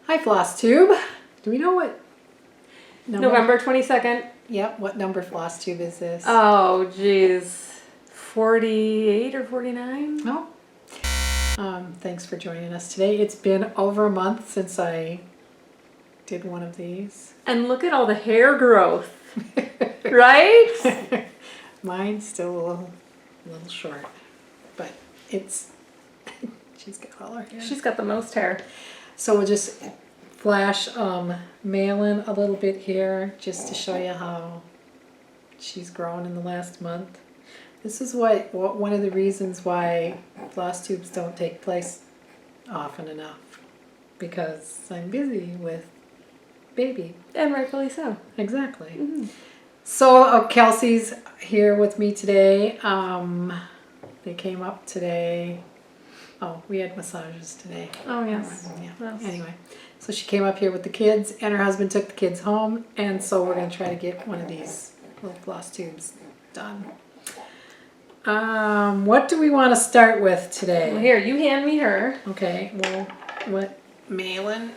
Hi, Flosstube. Do we know what number? November 22nd. Yep, what number Flosstube is this? Oh, geez. 48 or 49? No. Thanks for joining us today. It's been over a month since I did one of these. And look at all the hair growth. Right? Mine's still a little short, but it's, she's got all her hair. She's got the most hair. So we'll just flash Malin a little bit here just to show you how she's grown in the last month. This is what one of the reasons why floss tubes don't take place often enough, because I'm busy with baby. And rightfully so. Exactly. Mm-hmm. So Kelsey's here with me today. They came up today. Oh, we had massages today. Oh, yes. Yeah. Yes. Anyway, so she came up here with the kids, and her husband took the kids home, and so we're going to try to get one of these little floss tubes done. What do we want to start with today? Well, here, you hand me her. Okay, well, what, Malin,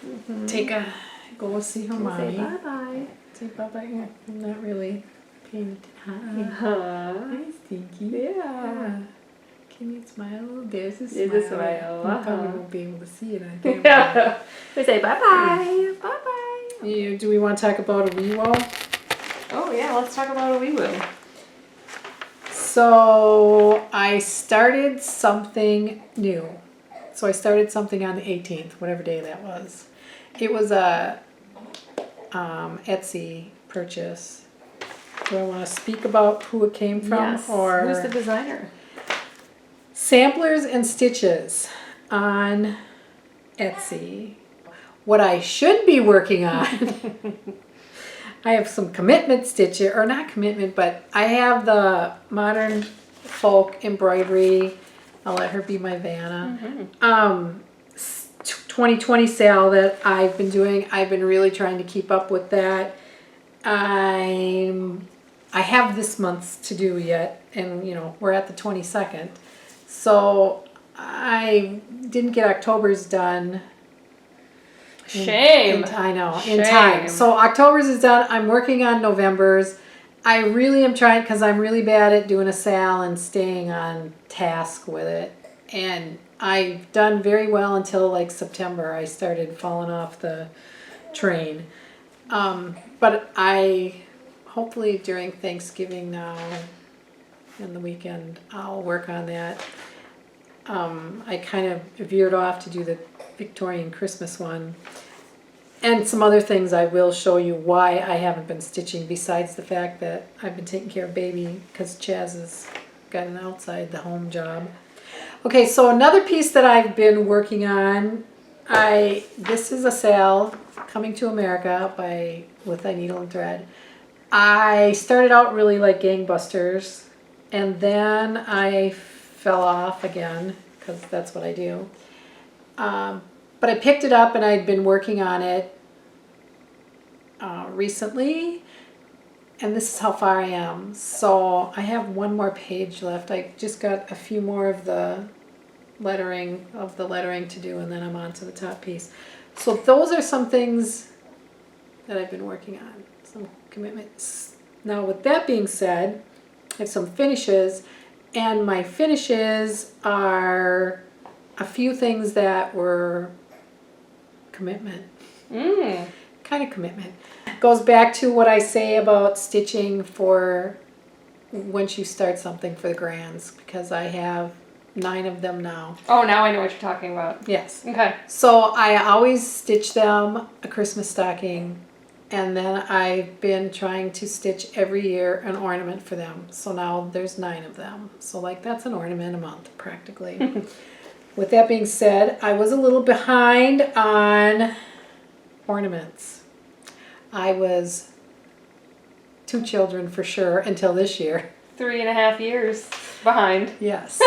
go see her mommy. Say bye-bye. Say bye-bye. I'm not really paying attention. Uh-huh. Hi, Stinky. Yeah. Can you smile? There's a smile. There's a smile. You probably won't be able to see it on camera. Yeah. We say bye-bye. Bye-bye. Do we want to talk about a Weewo? Oh, yeah, let's talk about a wee woo. So I started something new. So I started something on the 18th, whatever day that was. It was a Etsy purchase. Do I want to speak about who it came from? Yes. Or who's the designer? Samplers and Stitches on Etsy. What I should be working on. I have some commitment stitches, or not commitment, but I have the Modern Folk Embroidery. I'll let her be my Vanna. Mm-hmm. 2020 sale that I've been doing. I've been really trying to keep up with that. I have this month's to do yet, and we're at the 22nd. So I didn't get October's done. Shame. I know, Shame. in time. So October's is done. I'm working on November's. I really am trying, because I'm really bad at doing a sal and staying on task with it. And I've done very well until like September. I started falling off the train. But hopefully during Thanksgiving now and the weekend, I'll work on that. I kind of veered off to do the Victorian Christmas one. And some other things I will show you why I haven't been stitching, besides the fact that I've been taking care of baby because Chaz has got an outside the home job. Okay, so another piece that I've been working on, this is a sale, Coming to America with a Needle and Thread. I started out really like gangbusters, and then I fell off again, because that's what I do. But I picked it up and I'd been working on it recently, and this is how far I am. So I have one more page left. I just got a few more of the lettering to do, and then I'm on to the top piece. So those are some things that I've been working on, some commitments. Now with that being said, I have some finishes, and my finishes are a few things that were commitment. Kind of commitment. Goes back to what I say about stitching for once you start something for the grands, because I have 9 of them now. Oh, now I know what you're talking about. Yes. Okay. So I always stitch them a Christmas stocking, and then I've been trying to stitch every year an ornament for them. So now there's 9 of them. So like that's an ornament a month practically. With that being said, I was a little behind on ornaments. I was 2 children for sure until this year. 3.5 years behind. Yes.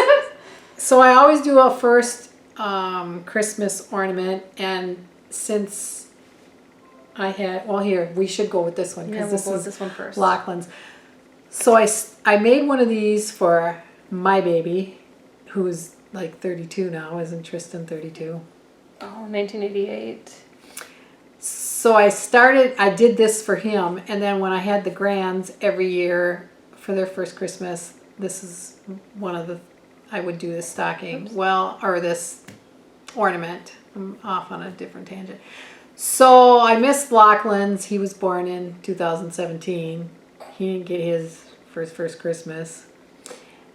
So I always do a first Christmas ornament, and since I had, well here, we should go with this one, because We'll go with this this one first. Lachlan's. So I made one of these for my baby, who's like 32 now. Isn't Tristan 32? Oh, 1988. So I did this for him, and then when I had the grands every year for their first Christmas, this is one of the, I would do this stocking. Oops. Well, or this ornament. I'm off on a different tangent. So I missed Lachlan's. He was born in 2017. He didn't get his first Christmas.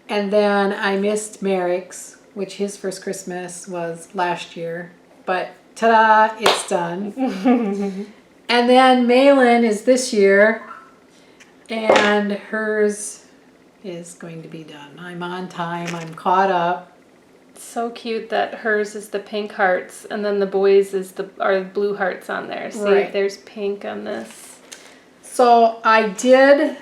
And then I missed Merrick's, which his first Christmas was last year. But ta-da, it's done. And then Malin is this year, and hers is going to be done. I'm on time. I'm caught up. So cute that hers is the pink hearts, and then the boys are blue hearts on there. See, Right. there's pink on this. So I did.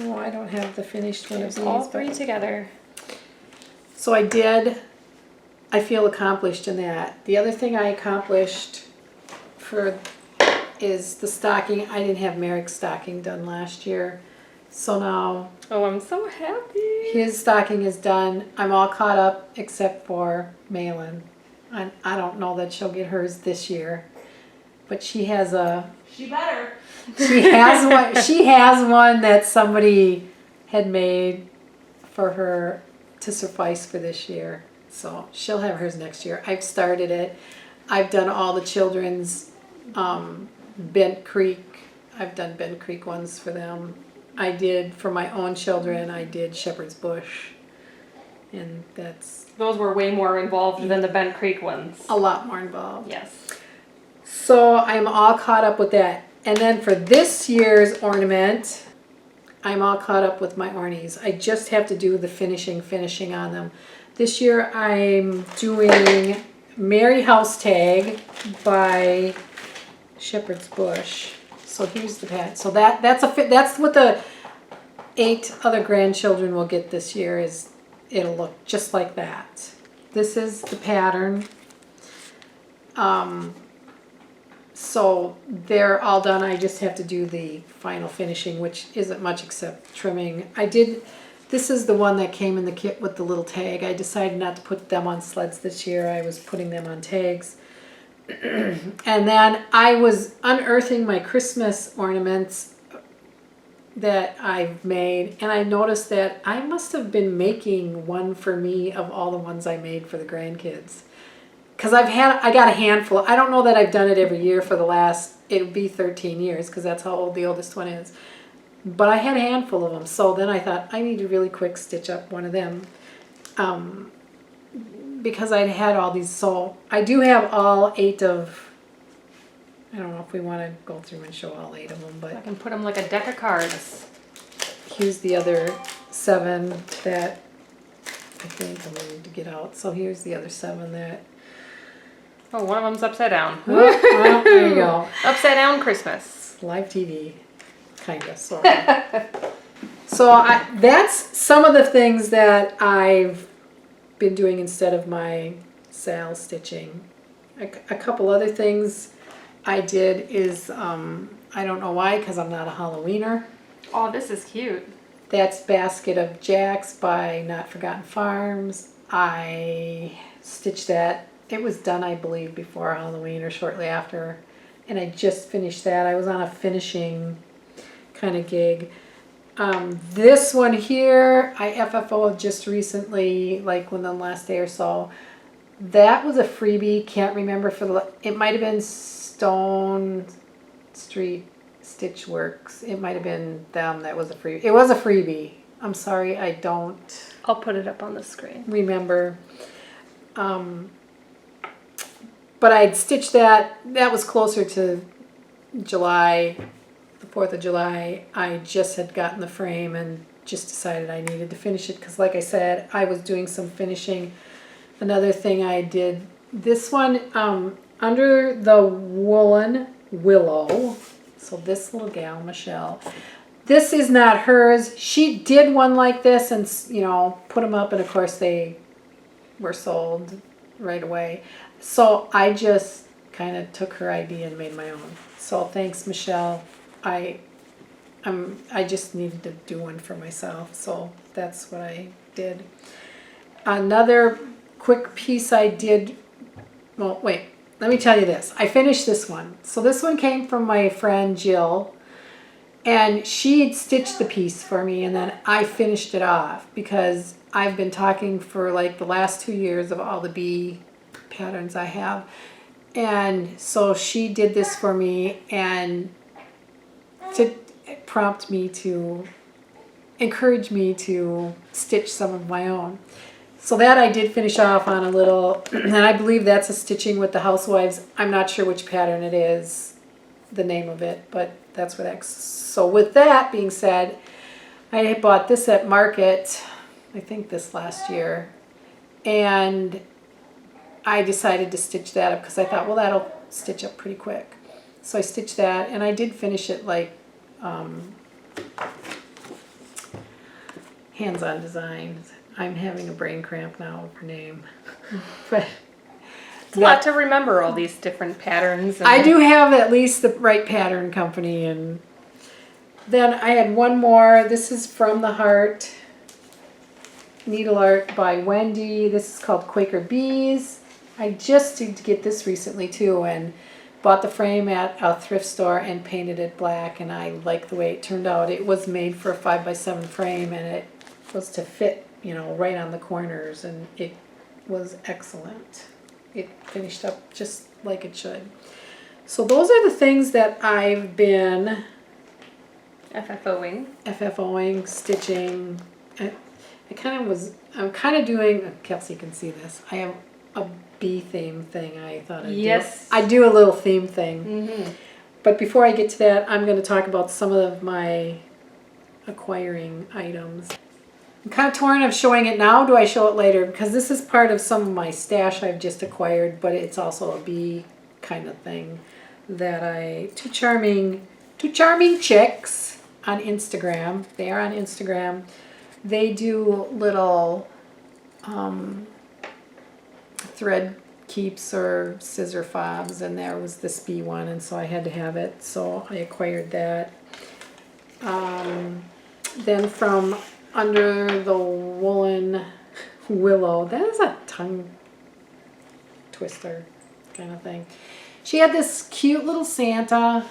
Oh, I don't have the finished one of There's these. all but- three together. So I did. I feel accomplished in that. The other thing I accomplished is the stocking. I didn't have Merrick's stocking done last year. So now Oh, I'm so happy. his stocking is done. I'm all caught up except for Malin. I don't know that she'll get hers this year. But she has She better. she has one that somebody had made for her to suffice for this year. So she'll have hers next year. I've started it. I've done all the children's Bent Creek. I've done Bent Creek ones for them. I did for my own children. I did Shepherd's Bush, and that's Those were way more involved than the Bent Creek ones. a lot more involved. Yes. So I'm all caught up with that. And then for this year's ornament, I'm all caught up with my ornies. I just have to do the finishing on them. This year I'm doing Merry House Tag by Shepherd's Bush. So here's the pad. So that's what the 8 other grandchildren will get this year. Is it'll look just like that. This is the pattern. So they're all done. I just have to do the final finishing, which isn't much except trimming. This is the one that came in the kit with the little tag. I decided not to put them on sleds this year. I was putting them on tags. And then I was unearthing my Christmas ornaments that I've made, and I noticed that I must have been making one for me of all the ones I made for the grandkids. Because I got a handful. I don't know that I've done it every year for the last, it'll be 13 years, because that's how old the oldest one is. But I had a handful of them, so then I thought I need to really quick stitch up one of them. Because I'd had all these, so I do have all 8 of, I don't know if we want to go through and show all 8 of them, I but can put them like a deck of cards. here's the other 7 that I think I'm going to need to get out. So here's the other 7 that, Oh, one of them's upside down. well, there you go. Upside down Christmas. Live TV, kind of, sort of. So that's some of the things that I've been doing instead of my Sal stitching. A couple other things I did is, I don't know why, because I'm not a Halloweener. Oh, this is cute. That's Basket of Jacks by Notforgotten Farms. I stitched that. It was done, I believe, before Halloween or shortly after. And I just finished that. I was on a finishing kind of gig. This one here, I FFO'd just recently, like within the last day or so. That was a freebie. Can't remember it might have been Stone Street Stitch Works. It might have been them that was a freebie. It was a freebie. I'm sorry, I don't I'll put it up on the screen. remember. But I'd stitched that. That was closer to July, the 4th of July. I just had gotten the frame and just decided I needed to finish it because, like I said, I was doing some finishing. Another thing I did, this one, under the Woolen Willow. So this little gal, Michelle, this is not hers. She did one like this and, put them up, and of course they were sold right away. So I just kind of took her idea and made my own. So thanks, Michelle. I just needed to do one for myself, so that's what I did. Another quick piece I did, well, wait, let me tell you this. I finished this one. So this one came from my friend Jill, and she stitched the piece for me, and then I finished it off because I've been talking for like the last 2 years of all the bee patterns I have. And so she did this for me and to prompt me to encourage me to stitch some of my own. So that I did finish off on a little, and I believe that's a stitching with the Housewives. I'm not sure which pattern it is, the name of it, but that's what X. So with that being said, I bought this at Market, I think this last year, and I decided to stitch that up because I thought, well, that'll stitch up pretty quick. So I stitched that, and I did finish it like Hands-on Designs. I'm having a brain cramp now of her name. But it's a lot to remember, all these different patterns. And I do have at least the right pattern company. And then I had one more. This is From the Heart, NeedleArt by Wendy. This is called Quaker Bees. I just did get this recently too, and bought the frame at a thrift store and painted it black, and I like the way it turned out. It was made for a 5x7 frame, and it was to fit, you know, right on the corners, and it was excellent. It finished up just like it should. So those are the things that I've been FFOing, stitching. I'm kind of doing, Kelsey can see this. I have a bee theme thing I thought I'd do. I do a little theme thing. Mm-hmm. But before I get to that, I'm going to talk about some of my acquiring items. I'm kind of torn of showing it now. Do I show it later? Because this is part of some of my stash I've just acquired, but it's also a bee kind of thing that two charming chicks on Instagram. They are on Instagram. They do little thread keeps or scissor fobs, and there was this bee one, and so I had to have it, so I acquired that. Then from Under the Woolen Willow, that is a tongue twister kind of thing. She had this cute little Santa,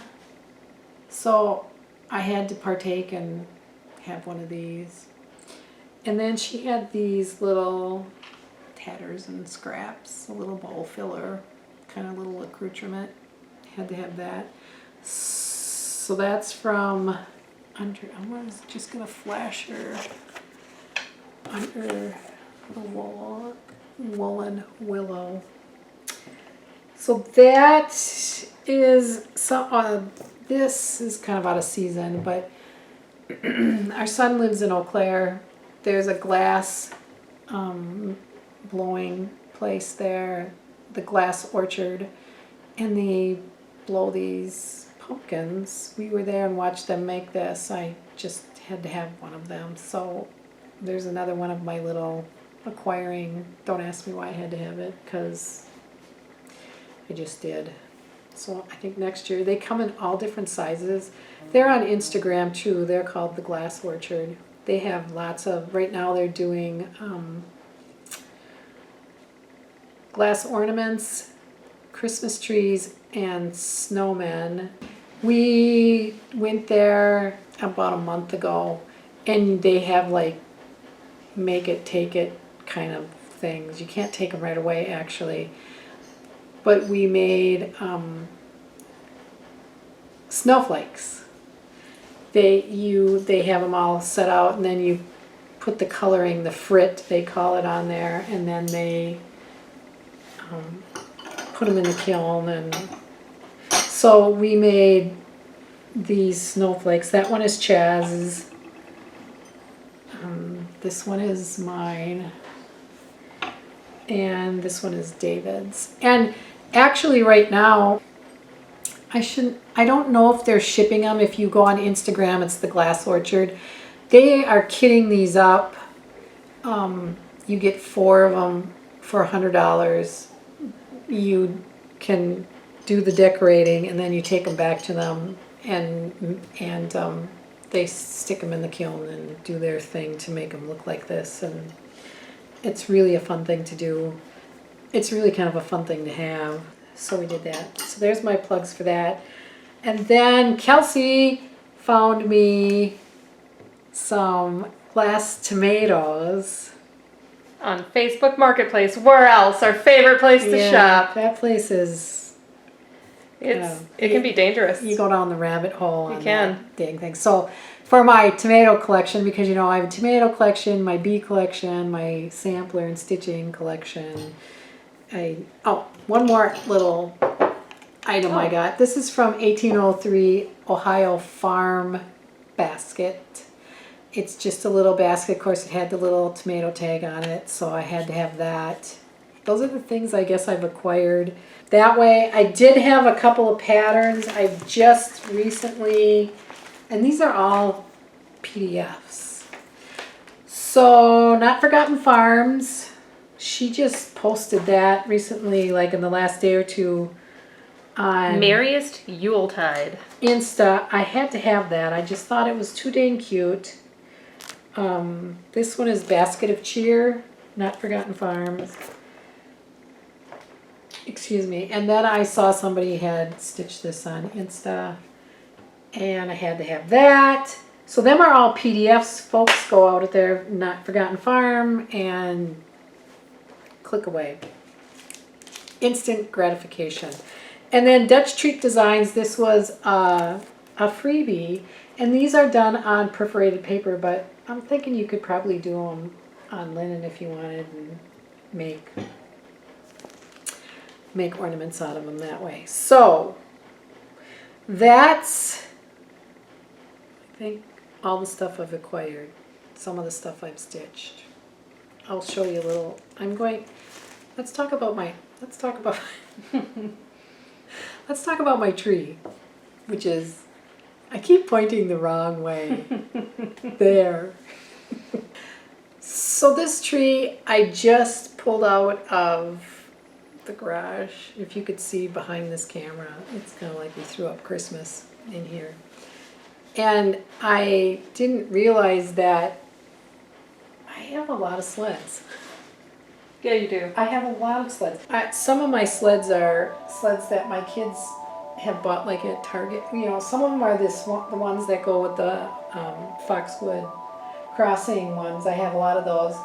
so I had to partake and have one of these. And then she had these little tatters and scraps, a little bowl filler, kind of little accoutrement. Had to have that. So that's from I'm just going to flash her Under the Woolen Willow. So that is this is kind of out of season, but our son lives in Eau Claire. There's a glass blowing place there, the glass orchard, and they blow these pumpkins. We were there and watched them make this. I just had to have one of them. So there's another one of my little acquiring. Don't ask me why I had to have it, because I just did. So I think next year, they come in all different sizes. They're on Instagram too. They're called the Glass Orchard. They have lots of, right now they're doing glass ornaments, Christmas trees, and snowmen. We went there about a month ago, and they have like make it, take it kind of things. You can't take them right away, actually. But we made snowflakes. They have them all set out, and then you put the coloring, the frit they call it, on there, and then they put them in the kiln. And so we made these snowflakes. That one is Chaz's. This one is mine. And this one is David's. And actually right now, I don't know if they're shipping them. If you go on Instagram, it's the Glass Orchard. They are kitting these up. You get 4 of them for $100. You can do the decorating, and then you take them back to them, and they stick them in the kiln and do their thing to make them look like this. And it's really a fun thing to do. It's really kind of a fun thing to have. So we did that. So there's my plugs for that. And then Kelsey found me some glass tomatoes. On Facebook Marketplace. Where else? Our favorite place to shop. That place is... It can be dangerous. You go down the rabbit hole. You can. That dang thing. So for my tomato collection, because you know I have a tomato collection, my bee collection, my sampler and stitching collection. One more little item I got. This is from 1803 Ohio Farm Basket. It's just a little basket. Of course, it had the little tomato tag on it, so I had to have that. Those are the things I guess I've acquired that way. I did have a couple of patterns I just recently, and these are all PDFs. So, Notforgotten Farms, she just posted that recently, like in the last day or two on Merriest Yuletide. Insta. I had to have that. I just thought it was too dang cute. This one is Basket of Cheer, Notforgotten Farms. Excuse me. And then I saw somebody had stitched this on Insta, and I had to have that. So them are all PDFs. Folks, go out at their Notforgotten Farm and click away. Instant gratification. And then Dutch Treat Designs. This was a freebie, and these are done on perforated paper, but I'm thinking you could probably do them on linen if you wanted and make ornaments out of them that way. So that's, I think, all the stuff I've acquired. Some of the stuff I've stitched. I'll show you a little. Let's talk about my tree, which is, I keep pointing the wrong way. There. So this tree I just pulled out of the garage. If you could see behind this camera, it's kind of like we threw up Christmas in here. And I didn't realize that I have a lot of sleds. Yeah, you do. I have a lot of sleds. Some of my sleds are sleds that my kids have bought like at Target. You know, some of them are the ones that go with the Foxwood crossing ones. I have a lot of those.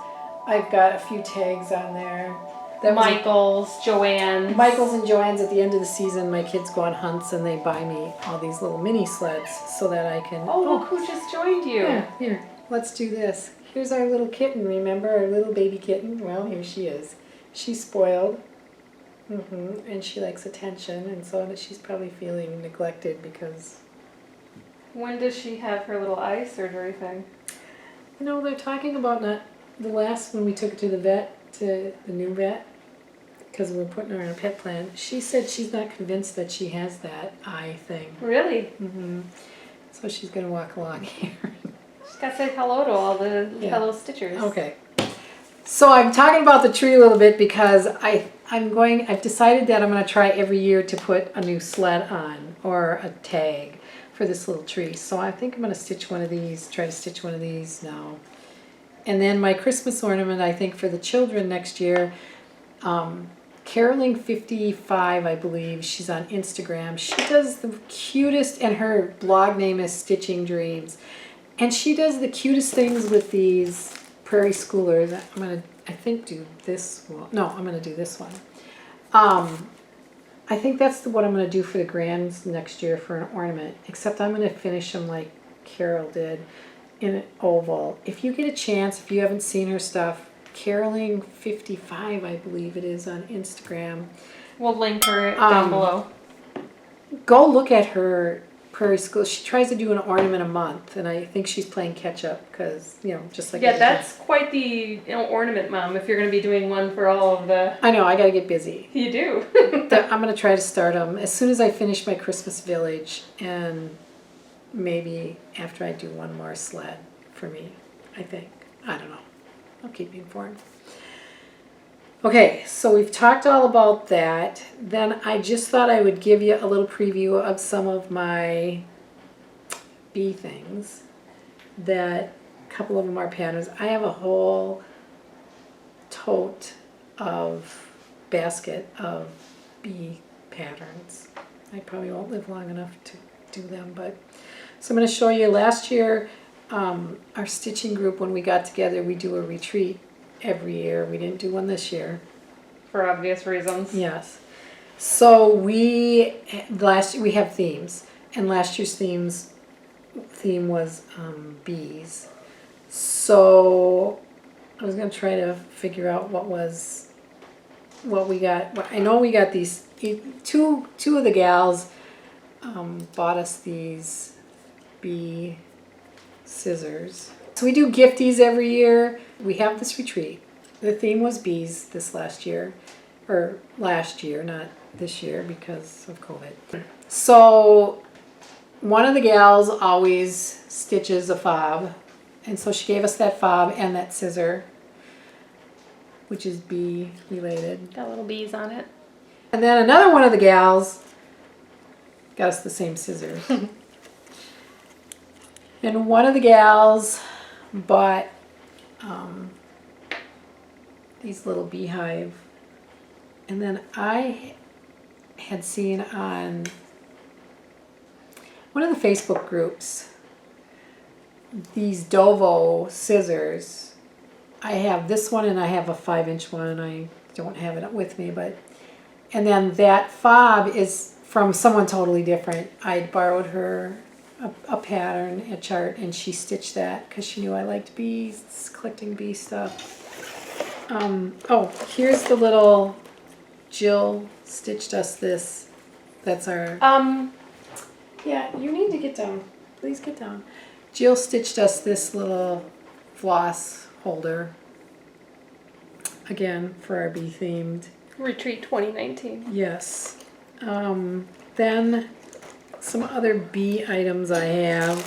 I've got a few tags on there. Michael's, Joanne's. Michael's and Joanne's at the end of the season. My kids go on hunts and they buy me all these little mini sleds so that I can... Oh, look who just joined you. Yeah, here, let's do this. Here's our little kitten, remember? Our little baby kitten. Well, here she is. She's spoiled. And she likes attention, and so she's probably feeling neglected because... When does she have her little eye surgery thing? You know, they're talking about not the last when we took her to the vet, to the new vet, because we're putting her on a pet plan. She said she's not convinced that she has that eye thing. Really? So she's going to walk along here. She's got to say hello to all the fellow stitchers. Okay. So I'm talking about the tree a little bit because I've decided that I'm going to try every year to put a new sled on or a tag for this little tree. So I think I'm going to stitch one of these, try to stitch one of these now. And then my Christmas ornament, I think for the children next year, Caroling55, I believe, she's on Instagram. She does the cutest, and her blog name is Stitching Dreams. And she does the cutest things with these Prairie Schoolers. I'm going to, I think, do this one. No, I'm going to do this one. I think that's what I'm going to do for the grands next year for an ornament, except I'm going to finish them like Carol did in an oval. If you get a chance, if you haven't seen her stuff, Caroling55, I believe it is, on Instagram. We'll link her down below. Go look at her Prairie School. She tries to do an ornament a month, and I think she's playing catch up because, you know, just like... Yeah, that's quite the ornament, Mom, if you're going to be doing one for all of the... I know, I got to get busy. You do. I'm going to try to start them as soon as I finish my Christmas village, and maybe after I do one more sled for me, I think. I don't know. I'll keep you informed. Okay, so we've talked all about that. Then I just thought I would give you a little preview of some of my bee things. That a couple of them are patterns. I have a whole tote of basket of bee patterns. I probably won't live long enough to do them, but so I'm going to show you. Last year, our stitching group, when we got together, we do a retreat every year. We didn't do one this year. For obvious reasons. Yes. So we have themes, and last year's theme was bees. So I was going to try to figure out what we got. I know we got these two of the gals bought us these bee scissors. So we do gifties every year. We have this retreat. The theme was bees this last year, not this year because of COVID. So one of the gals always stitches a fob, and so she gave us that fob and that scissor, which is bee related. Got little bees on it. And then another one of the gals got us the same scissors. And one of the gals bought these little beehive. And then I had seen on one of the Facebook groups these Dovo scissors. I have this one and I have a 5-inch one. I don't have it with me, and then that fob is from someone totally different. I borrowed her a pattern, a chart, and she stitched that because she knew I liked bees, collecting bee stuff. Oh, here's the little, Jill stitched us this. That's our, yeah, you need to get down. Please get down. Jill stitched us this little floss holder, again, for our bee themed. Retreat 2019. Yes. Then some other bee items I have.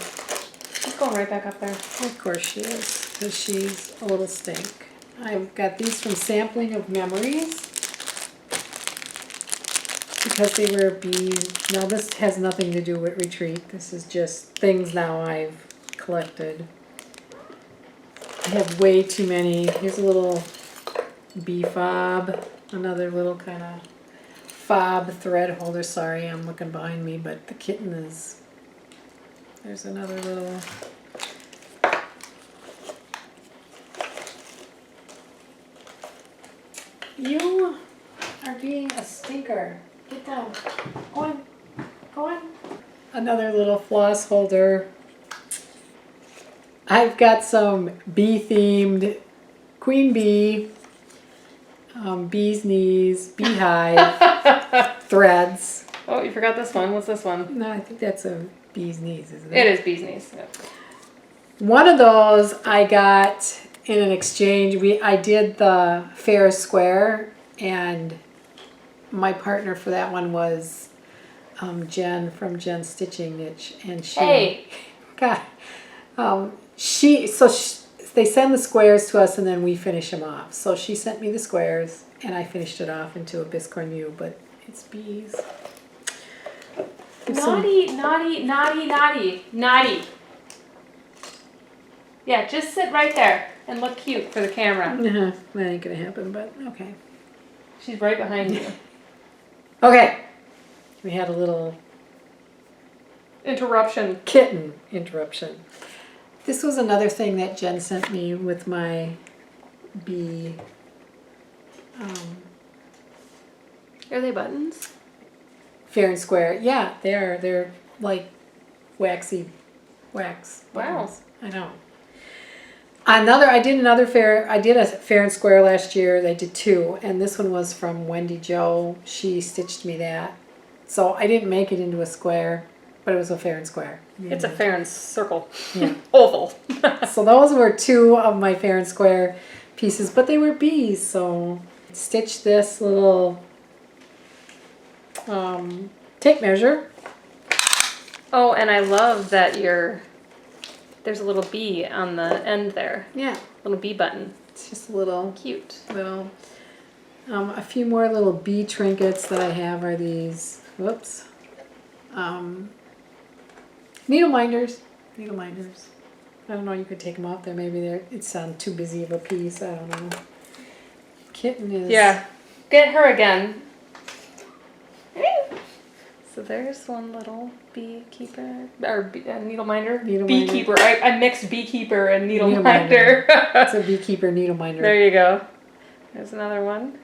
She's going right back up there. Of course she is, because she's a little stink. I've got these from Sampling of Memories, because they were bees. Now this has nothing to do with retreat. This is just things now I've collected. I have way too many. Here's a little bee fob. Another little kind of fob thread holder. Sorry, I'm looking behind me, but the kitten is... There's another little... You are being a stinker. Get down. Go on. Go on. Another little floss holder. I've got some bee-themed queen bee, bee's knees, beehive threads. Oh, you forgot this one. What's this one? No, I think that's a bee's knees, isn't it? It is bee's knees. Yep. One of those I got in an exchange. I did the fair square, and my partner for that one was Jen from Jen's Stitching Niche, and she... Hey! God. They send the squares to us and then we finish them off. So she sent me the squares and I finished it off into a biscorn U, but it's bees. Naughty, naughty, naughty, naughty, naughty. Yeah, just sit right there and look cute for the camera. That ain't gonna happen, but okay. She's right behind you. Okay. We had a little Interruption. kitten interruption. This was another thing that Jen sent me with my bee. Are they buttons? Fair and square. Yeah, they are. They're like waxy wax. Wow. buttons. I know. I did a fair and square last year. I did 2, and this one was from Wendy Jo. She stitched me that. So I didn't make it into a square, but it was a fair and square. It's a fair and circle. Yeah. Oval. So those were 2 of my fair and square pieces, but they were bees. So I stitched this little tape measure. Oh, and I love that there's a little bee on the end there. Yeah. Little bee button. It's just a little Cute. a few more little bee trinkets that I have are these. Whoops. Needle minders. I don't know, you could take them off there. Maybe it's on too busy of a piece. I don't know. Kitten is... Yeah. Get her again. So there's one little beekeeper, or needle minder. Needle Beekeeper. minder. I mixed beekeeper and needle Needle minder. It's a beekeeper needle minder. There you go. There's another one.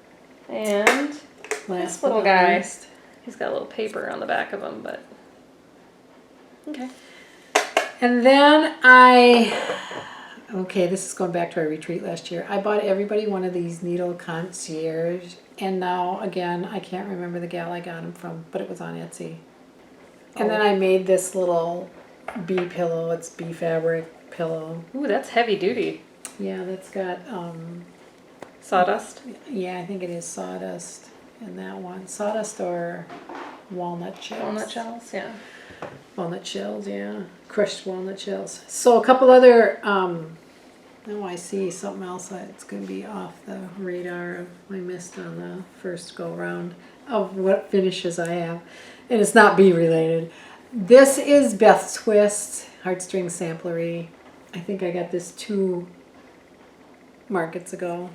And Last this little but not guy. least. He's got a little paper on the back of him, but okay. And then okay, this is going back to our retreat last year. I bought everybody one of these needle concierge, and now again I can't remember the gal I got them from, but it was on Etsy. And then I made this little bee pillow. It's bee fabric pillow. Ooh, that's heavy duty. Yeah, that's got Sawdust. yeah, I think it is sawdust in that one. Sawdust or walnut shells. Walnut shells, yeah. Walnut shells, yeah. Crushed walnut shells. So a couple other, oh, I see something else that's going to be off the radar. I missed on the first go round of what finishes I have. And it's not bee related. This is Beth's Twist Heartstring Samplery. I think I got this 2 markets ago.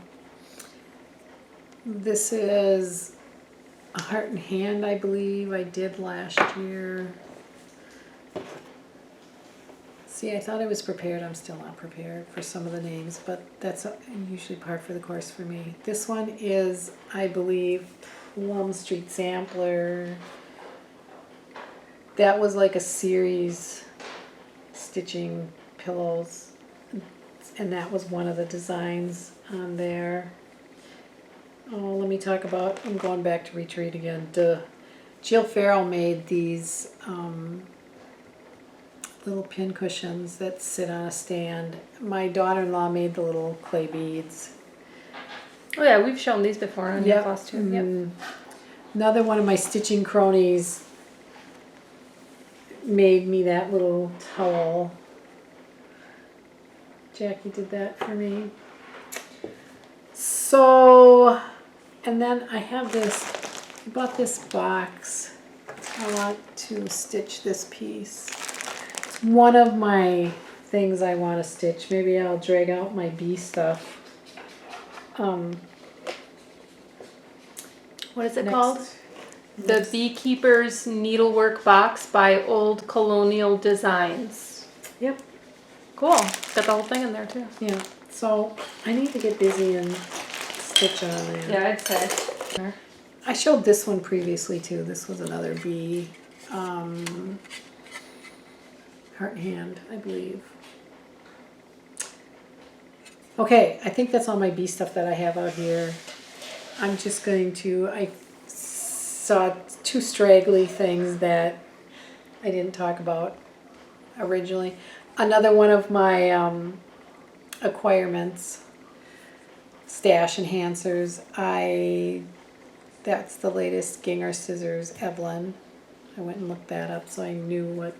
This is a Heart and Hand, I believe I did last year. See, I thought I was prepared. I'm still not prepared for some of the names, but that's usually par for the course for me. This one is, I believe, Plum Street Sampler. That was like a series stitching pillows, and that was one of the designs on there. Oh, let me talk about, I'm going back to retreat again. Jill Farrell made these little pin cushions that sit on a stand. My daughter-in-law made the little clay beads. Oh yeah, we've shown these before on your Flosstube. Yep. Another one of my stitching cronies made me that little towel. Jackie did that for me. So, and then I have this, I bought this box. I want to stitch this piece. It's one of my things I want to stitch. Maybe I'll drag out my bee stuff. What is it Next. called? The Beekeepers Needlework Box by Old Colonial Designs. Yep. Cool. Got the whole thing in there too. Yeah. So I need to get busy and stitch on that. Yeah, I'd say. I showed this one previously too. This was another bee. Heart and Hand, I believe. Okay, I think that's all my bee stuff that I have out here. I'm just going to, I saw 2 straggly things that I didn't talk about originally. Another one of my acquirements, stash enhancers. That's the latest Ginger Scissors Evelyn. I went and looked that up so I knew what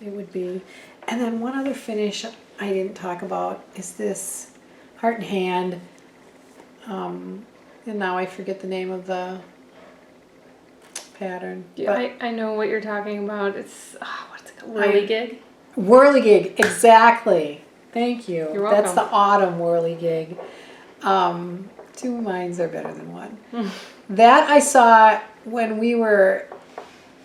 it would be. And then one other finish I didn't talk about is this Heart and Hand. And now I forget the name of the pattern. Yeah, I know what you're talking about. It's, what's it called? Whirligig? Whirligig, exactly. Thank you. You're welcome. That's the autumn whirligig. 2 minds are better than one. That I saw when we were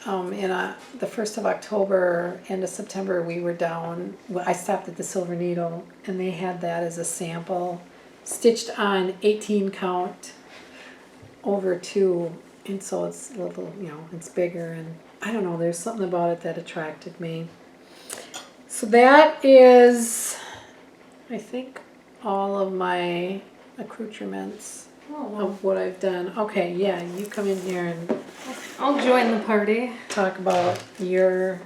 the 1st of October, end of September, we were down. Well, I stopped at the Silver Needle, and they had that as a sample, stitched on 18 count over 2, and so it's a little, it's bigger, and I don't know, there's something about it that attracted me. So that is, I think, all of my accoutrements of what I've done. Okay, yeah, you come in here and I'll join the party. talk about your...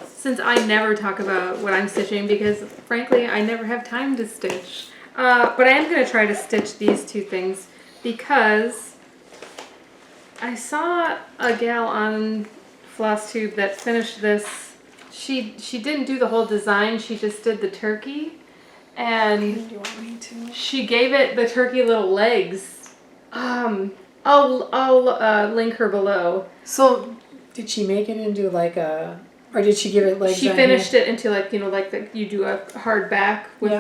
Since I never talk about what I'm stitching because, frankly, I never have time to stitch. But I am going to try to stitch these 2 things because I saw a gal on Flosstube that finished this. She didn't do the whole design, she just did the turkey. And Do you want me to? she gave it the turkey little legs. I'll link her below. So, did she make it into like a... Or did she give it legs She on finished here? it into you do a hard back with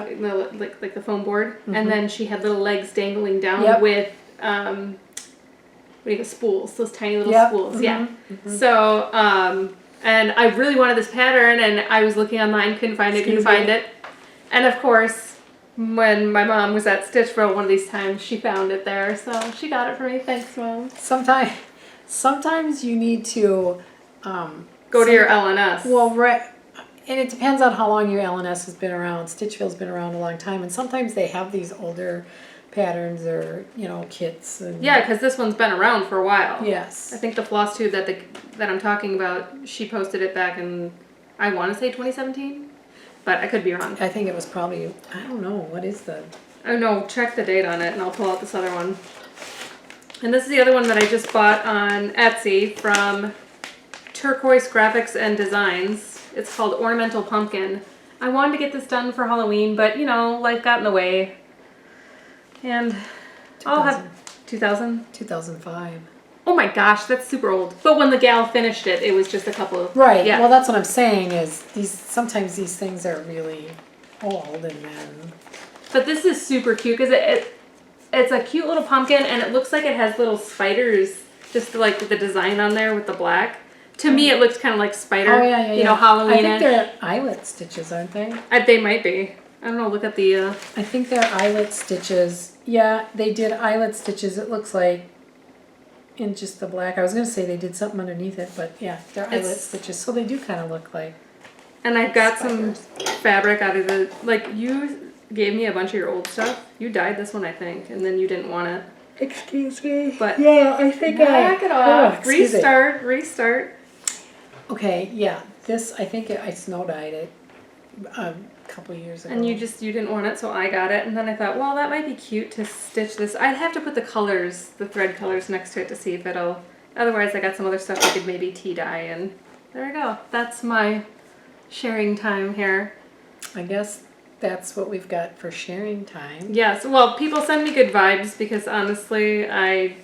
like the foam board, and then she had little legs dangling down with what do you call spools? Those tiny little Yep. spools. Yeah. So, and I really wanted this pattern, and I was looking online, couldn't find it. And of course, when my mom was at Stitchville one of these times, she found it there, so she got it for me. Thanks, Mom. Sometimes you need to Go to your LNS. Well, right. And it depends on how long your LNS has been around. Stitchville's been around a long time, and sometimes they have these older patterns or, you know, kits. And yeah, because this one's been around for a while. yes. I think the Flosstube that I'm talking about, she posted it back in, I want to say 2017, but I could be wrong. I think it was probably, I don't know, what is the... Oh no, check the date on it, and I'll pull out this other one. And this is the other one that I just bought on Etsy from Turquoise Graphics and Designs. It's called Ornamental Pumpkin. I wanted to get this done for Halloween, but you know, life got in the way. And I'll have 2005. Oh my gosh, that's super old. But when the gal finished it, it was just a couple of... Right. Yeah. Well, that's what I'm saying is sometimes these things are really old and then... But this is super cute because it's a cute little pumpkin and it looks like it has little spiders, just like with the design on there with the black. To me, it looks kind of like spider, you know, Halloween. I think they're eyelet stitches, aren't they? They might be. I don't know, look at the... I think they're eyelet stitches. Yeah, they did eyelet stitches, it looks like, in just the black. I was going to say they did something underneath it, but yeah, they're eyelet stitches. So they do kind of look like And I've got spiders. some fabric out of the... Like, you gave me a bunch of your old stuff. You dyed this one, I think, and then you didn't want it. Excuse me. But yeah, I think back it off. Oh, Restart. Okay, yeah. This, I think I snow dyed it a couple years ago. And you didn't want it, so I got it. And then I thought, well, that might be cute to stitch this. I'd have to put the colors, the thread colors next to it to see if it'll... Otherwise, I got some other stuff I could maybe tea dye, and there we go. That's my sharing time here. I guess that's what we've got for sharing time. Yes, well, people send me good vibes because honestly, I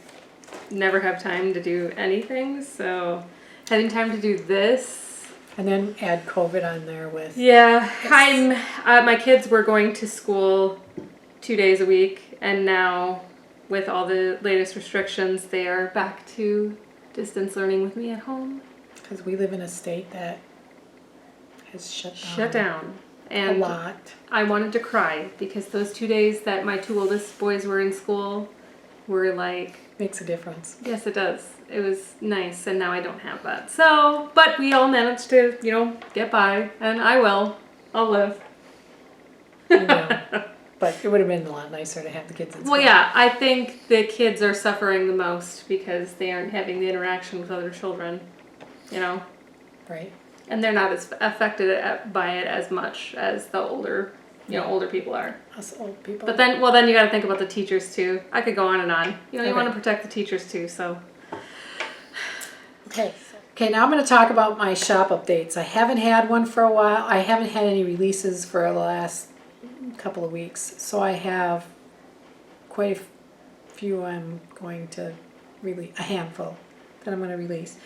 never have time to do anything, so having time to do this... And then add COVID on there with... Yeah, my kids were going to school 2 days a week, and now with all the latest restrictions, they are back to distance learning with me at home. Because we live in a state that has Shut down. And a lot. I wanted to cry because those 2 days that my two oldest boys were in school were like... Makes a difference. Yes, it does. It was nice, and now I don't have that. So, but we all managed to, you know, get by, and I will. I'll live. You know, but it would have been a lot nicer to have the kids in school. Well, yeah, I think the kids are suffering the most because they aren't having the interaction with other children, you know? Right. And they're not as affected by it as much as the older, older people are. Us old people. But then, you got to think about the teachers too. I could go on and on. You know, you Okay. want to protect the teachers too, so. Okay, now I'm going to talk about my shop updates. I haven't had one for a while. I haven't had any releases for the last couple of weeks. So I have quite a few I'm going to release, a handful that I'm going to release.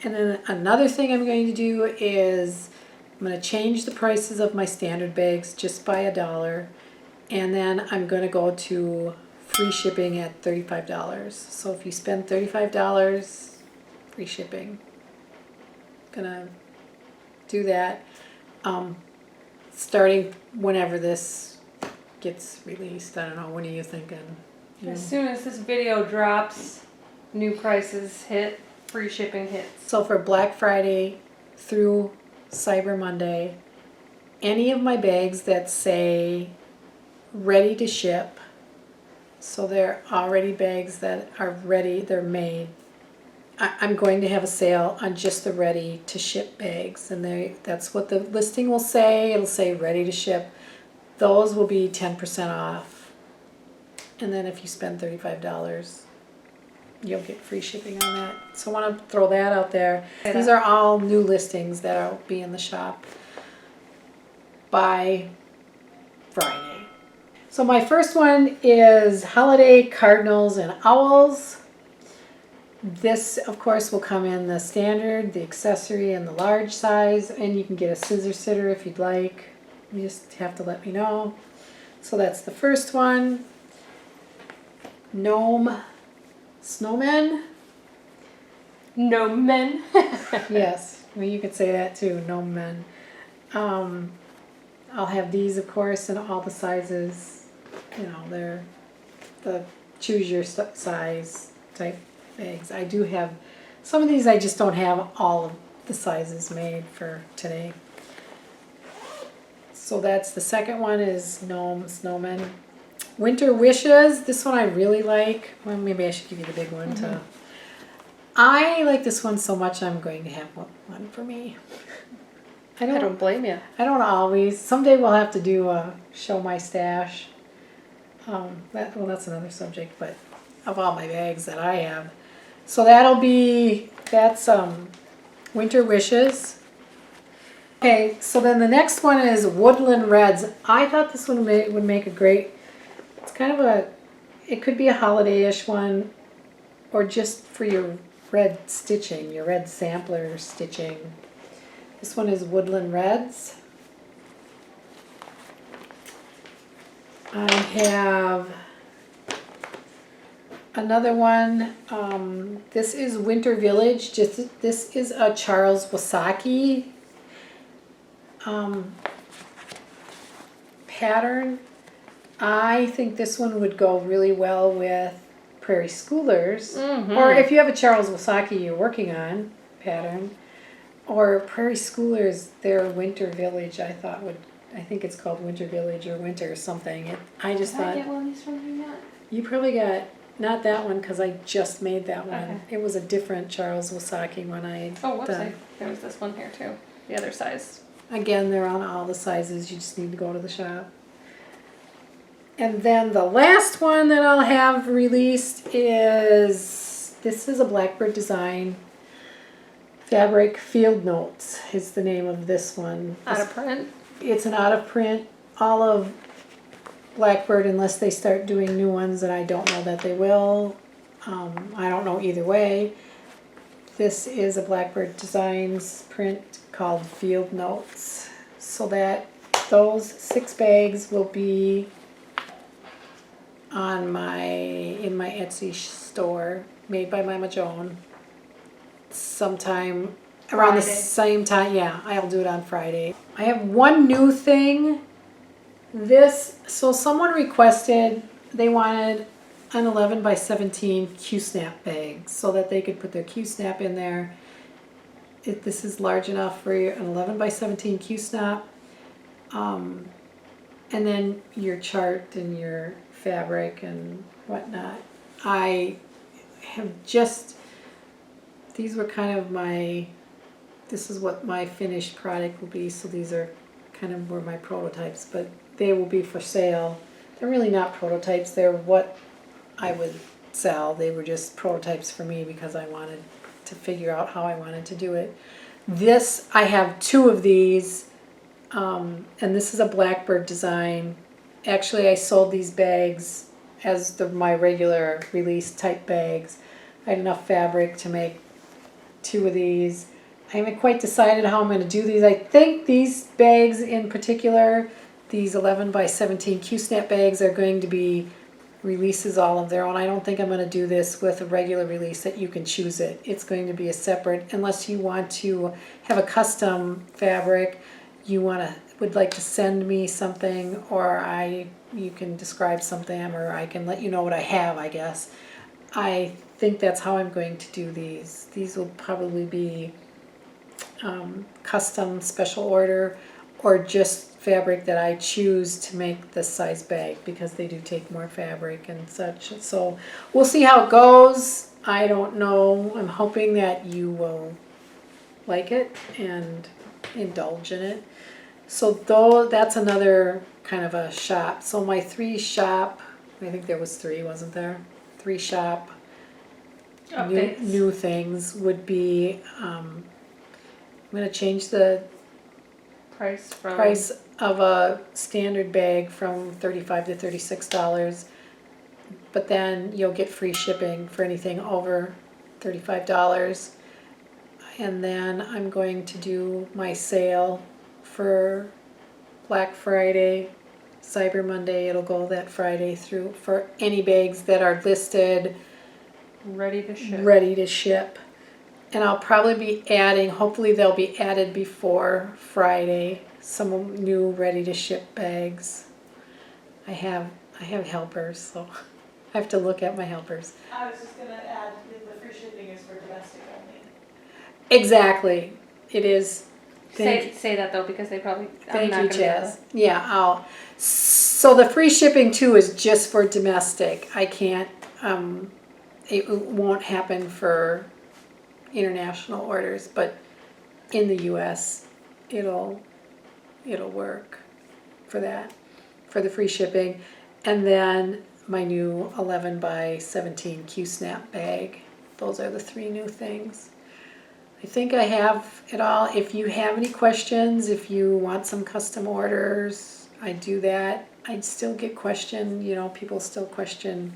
And then another thing I'm going to do is I'm going to change the prices of my standard bags just by $1. And then I'm going to go to free shipping at $35. So if you spend $35, free shipping. Gonna do that starting whenever this gets released. I don't know, when are you thinking? As soon as this video drops, new prices hit, free shipping hits. So for Black Friday through Cyber Monday, any of my bags that say ready to ship, so they're already bags that are ready, they're made, I'm going to have a sale on just the ready to ship bags, and that's what the listing will say. It'll say ready to ship. Those will be 10% off, and then if you spend $35, you'll get free shipping on that. So I want to throw that out there. These are all new listings that will be in the shop by Friday. So my first one is Holiday Cardinals and Owls. This, of course, will come in the standard, the accessory, and the large size, and you can get a scissor sitter if you'd like. You just have to let me know. So that's the first one. Gnome Snowmen No men. Yes, well, you could say that too, no men. I'll have these, of course, in all the sizes. You know, they're the choose your size type bags. I do have some of these. I just don't have all of the sizes made for today. So that's the second one is snowmen. Winter wishes. This one I really like. Well, maybe I should give you the big one too. I like this one so much I'm going to have one for me. I don't blame you. I don't always. Someday we'll have to do a show my stash. That's another subject, but of all my bags that I have. So that's Winter Wishes. Okay, so then the next one is Woodland Reds. I thought this one would make a great, it's kind of it could be a holiday-ish one, or just for your red stitching, your red sampler stitching. This one is Woodland Reds. I have another one. This is Winter Village. This is a Charles Wasaki pattern. I think this one would go really well with Prairie Schoolers, or if you have a Charles Wasaki you're working on pattern, or Prairie Schoolers, their Winter Village. I think it's called Winter Village or Winter or something. I get one of these from you yet? You probably got not that one because I just made that one. Okay. It was a different Charles Wasaki one I done. There was this one here too. The other size. Again, they're on all the sizes. You just need to go to the shop. And then the last one that I'll have released this is a Blackbird design. Fabric Field Notes is the name of this one. Out of print? It's an out of print. All of Blackbird, unless they start doing new ones, and I don't know that they will. I don't know either way. This is a Blackbird Designs print called Field Notes. So that those 6 bags will be in my Etsy store, made by Mama Joan. Sometime around the same time. Yeah, I'll do it on Friday. I have one new thing. So someone requested, they wanted an 11 by 17 Q-snap bag so that they could put their Q-snap in there. This is large enough for an 11 by 17 Q-snap. And then your chart and your fabric and whatnot. I have these were kind of this is what my finished product will be, so these are kind of were my prototypes, but they will be for sale. They're really not prototypes, they're what I would sell. They were just prototypes for me because I wanted to figure out how I wanted to do it. I have 2 of these, and this is a Blackbird design. Actually, I sold these bags as my regular release type bags. I had enough fabric to make 2 of these. I haven't quite decided how I'm going to do these. I think these bags in particular, these 11 by 17 Q-snap bags, are going to be releases all of their own. I don't think I'm going to do this with a regular release that you can choose it. It's going to be a separate, unless you want to have a custom fabric, would like to send me something, or you can describe something, or I can let you know what I have, I guess. I think that's how I'm going to do these. These will probably be custom special order, or just fabric that I choose to make this size bag, because they do take more fabric and such. So we'll see how it goes. I don't know. I'm hoping that you will like it and indulge in it. So that's another kind of a shop. So my 3 shop, I think there was 3, wasn't there? 3 shop new things would be, I'm going to change the price of a standard bag from $35 to $36, but then you'll get free shipping for anything over $35. And then I'm going to do my sale for Black Friday, Cyber Monday. It'll go that Friday through for any bags that are listed ready to ship. And I'll probably be adding, hopefully they'll be added before Friday, some new ready to ship bags. I have helpers, so I have to look at my helpers. I was just gonna add that the free shipping is for domestic only. Exactly, it is. Say that though, because they probably. Thank I'm you, not gonna be able Chaz. Yeah, so the free shipping too is just for domestic. I can't, it won't happen for international orders, but in the US, it'll work for that, for the free shipping. And then my new 11 by 17 Q-snap bag. Those are the 3 new things. I think I have it all. If you have any questions, if you want some custom orders, I do that. I still get questioned, people still question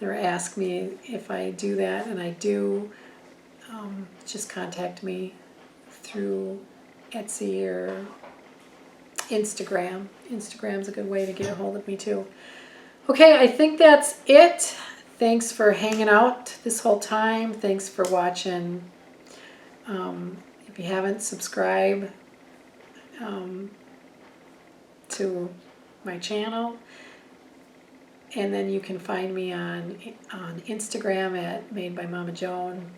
or ask me if I do that, and I do. Just contact me through Etsy or Instagram. Instagram's a good way to get a hold of me too. Okay, I think that's it. Thanks for hanging out this whole time. Thanks for watching. If you haven't, subscribe to my channel. And then you can find me on Instagram at Made by Mama Joan.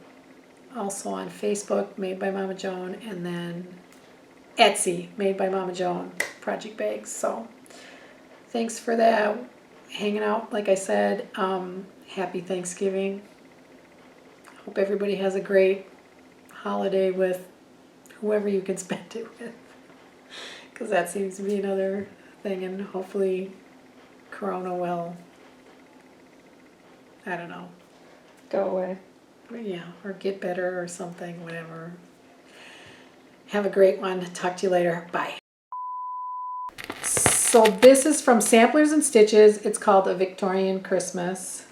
Also on Facebook, Made by Mama Joan. And then Etsy, Made by Mama Joan, Project Bags. So thanks for that. Hanging out, like I said. Happy Thanksgiving. Hope everybody has a great holiday with whoever you can spend it with, because that seems to be another thing, and hopefully Corona will, I don't know, go away. yeah, or get better or something, whatever. Have a great one. Talk to you later. Bye. So this is from Samplers and Stitches. It's called A Victorian Christmas.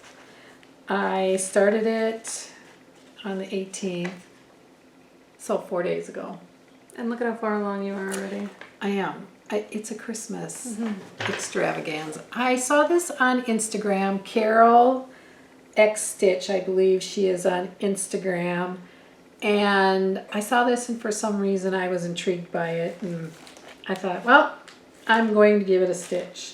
I started it on the 18th. So 4 days ago. And look at how far along you are already. I am. It's a Christmas extravaganza. I saw this on Instagram. Carol X Stitch, I believe she is on Instagram. And I saw this, and for some reason I was intrigued by it. And I thought, well, I'm going to give it a stitch.